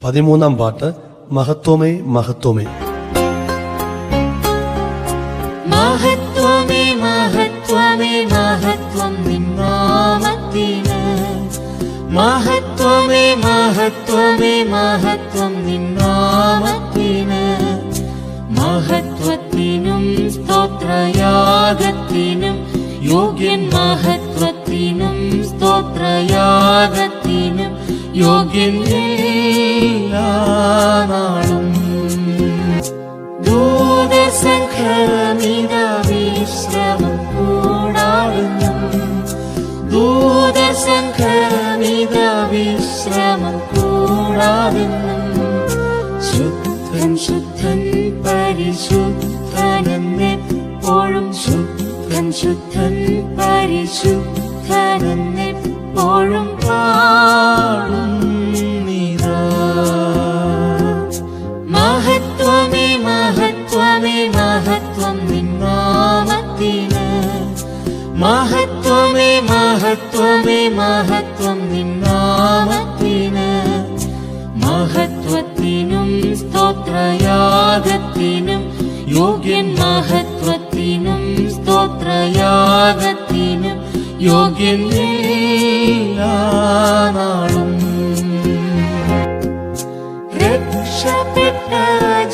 13-ാം പാട്ട് മഹത്വമേ മഹത്വമേ. മഹത്വമേ മഹത്വമേ മഹത്വം നിന്നാമത്തിന്, മഹത്വമേ മഹത്വമേ മഹത്വം നിന്നാമത്തിന്, മഹത്വത്തിനും സ്തോത്രയാഗത്തിനും യോഗ്യൻ, മഹത്വത്തിനും സ്തോത്രയാഗത്തിനും യോഗ്യൻ എല്ലാ നാളും. ദൂതസംഘമിത വിശ്രമം കൂടാതെന്നും, ദൂതസംഘമിത വിശ്രമം കൂടാതെന്നും, ശുദ്ധൻ ശുദ്ധൻ പരിശുദ്ധനെപ്പോഴും, ശുദ്ധൻ ശുദ്ധൻ പരിശുദ്ധനെപ്പോഴും പാടുന്നിതാ. മഹത്വമേ മഹത്വമേ മഹത്വം നിന്നാമത്തിന്, മഹത്വമേ മഹത്വമേ മഹത്വം നിന്നാമത്തിന്, മഹത്വത്തിനും സ്തോത്രയാഗത്തിനും യോഗ്യൻ, മഹത്വത്തിനും സ്തോത്രയാഗത്തിനും യോഗ്യൻ എല്ലാ നാളും. രക്ഷപ്പെട്ട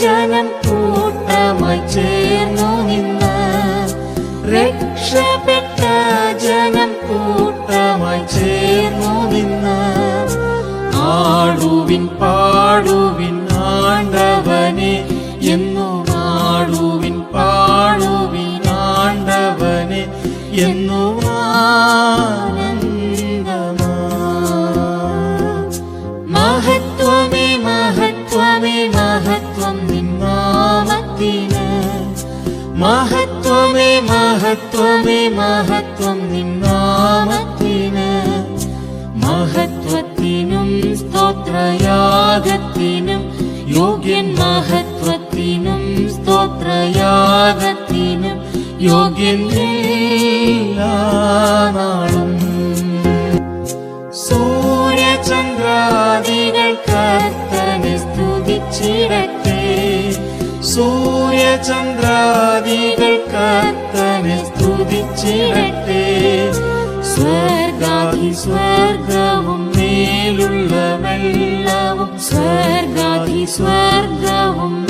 ജനം കൂട്ടമായി ചേർന്നു നിന്ന്, രക്ഷപ്പെട്ട ജനം കൂട്ടമായി ചേർന്നു നിന്ന്, ആടുവിൻ പാടുവിൻ ആണ്ടവനെ എന്നും, ആടുവിൻ പാടുവിൻ ആണ്ടവനെ എന്നും ആനന്ദമാ. മഹത്വമേ മഹത്വമേ മഹത്വം നിന്നാമത്തിന്, മഹത്വമേ മഹത്വമേ മഹത്വം നിന്നാമത്തിന്, മഹത്വത്തിനും സ്തോത്രയാഗത്തിനും യോഗ്യൻ, മഹത്വത്തിനും സ്തോത്രയാഗത്തിനും യോഗ്യൻ എല്ലാ നാളും. സൂര്യചന്ദ്രാദികൾ കർത്തനെ സ്തുതിച്ചിടട്ടെ, സൂര്യചന്ദ്രാദികൾ കർത്തനെ സ്തുതിച്ചിടട്ടെ, സ്വർഗാധിസ്വർഗവും മേലുള്ള വെള്ളവും, സ്വർഗാധിസ്വർഗവും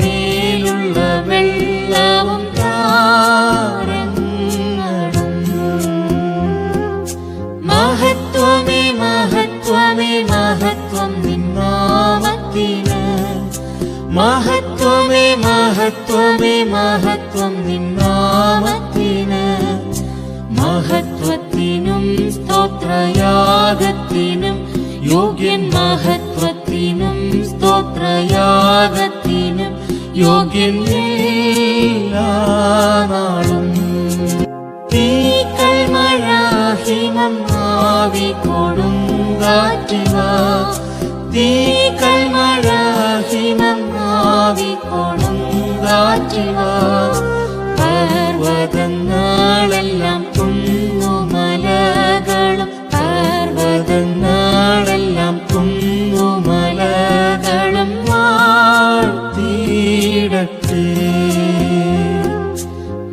മേലുള്ള വെള്ളവും താരങ്ങളും. മഹത്വമേ മഹത്വമേ മഹത്വം നിന്നാമത്തിന്, മഹത്വമേ മഹത്വമേ മഹത്വം നിന്നാമത്തിന്, മഹത്വത്തിനും സ്തോത്രയാഗത്തിനും യോഗ്യൻ, മഹത്വത്തിനും സ്തോത്രയാഗത്തിനും യോഗ്യൻ എല്ലാ നാളും. തീക്കൽമഴാഹിമം ആവി കൊടുങ്കാറ്റുക, തീക്കൽമഴാഹിമം ആവി കൊടുങ്കാറ്റുക, പർവ്വതങ്ങളെല്ലാം കുന്നുമലകളും, പർവ്വതങ്ങളെല്ലാം കുന്നുമലകളും വാഴ്ത്തിയിടട്ടെ.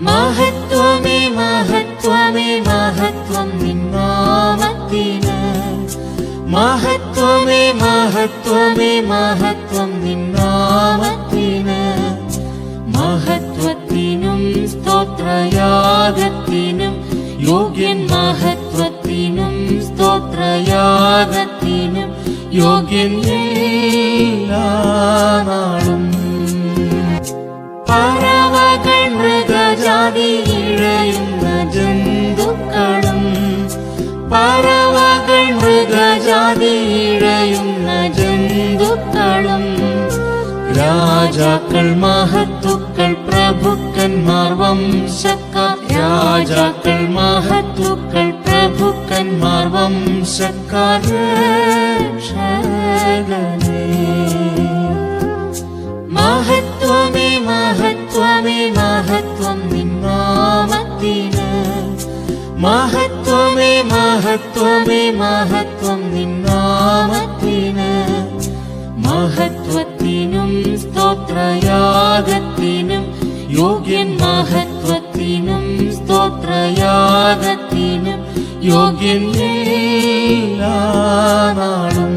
മഹത്വമേ മഹത്വമേ മഹത്വം നിന്നാമത്തിന്, മഹത്വമേ മഹത്വമേ മഹത്വം നിന്നാമത്തിന്, മഹത്വത്തിനും സ്തോത്രയാഗത്തിനും യോഗ്യൻ, മഹത്വത്തിനും സ്തോത്രയാഗത്തിനും യോഗ്യൻ എല്ലാ നാളും. പറവകൾ മൃഗജാതി ഇഴയുന്ന ജന്തുക്കളും, പറവകൾ മൃഗജാതി ഇഴയുന്ന ജന്തുക്കളും, രാജാക്കൾ മഹത്തുക്കൾ പ്രഭുക്കന്മാർ വംശക്കാർ, രാജാക്കൾ മഹത്തുക്കൾ പ്രഭുക്കന്മാർ വംശക്കാർ രക്ഷകനേ. മഹത്വമേ മഹത്വമേ മഹത്വം നിന്നാമത്തിന്, മഹത്വമേ മഹത്വമേ മഹത്വം നിന്നാമത്തിന്, മഹത്വത്തിനും സ്തോത്രയാഗത്തിനും യോഗ്യൻ, മഹത്വത്തിനും സ്തോത്രയാഗത്തിനും യോഗ്യൻ എല്ലാ നാളും.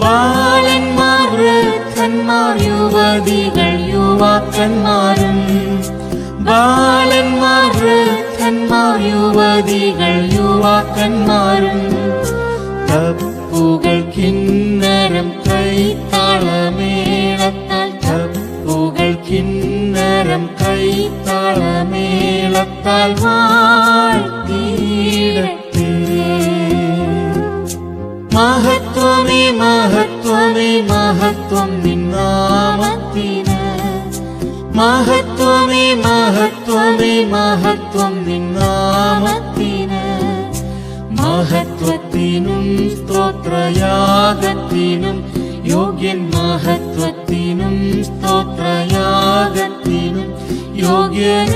ബാലന്മാർ, വൃദ്ധന്മാർ, യുവതികൾ, യുവാക്കന്മാരും, ബാലന്മാർ, വൃദ്ധന്മാർ, യുവതികൾ, യുവാക്കന്മാരും, തപ്പുകൾ, കിന്നരം, കൈത്താളമേളത്താൽ, തപ്പുകൾ, കിന്നരം, കൈത്താളമേളത്താൽ വാഴ്ത്തിയിടട്ടെ. മഹത്വമേ മഹത്വമേ മഹത്വം നിന്നാമത്തിന്, മഹത്വമേ മഹത്വമേ മഹത്വം നിന്നാമത്തിന്. മഹത്വത്തിനും സ്തോത്രയാഗത്തിനും യോഗ്യൻ, മഹത്വത്തിനും സ്തോത്രയാഗത്തിനും യോഗ്യൻ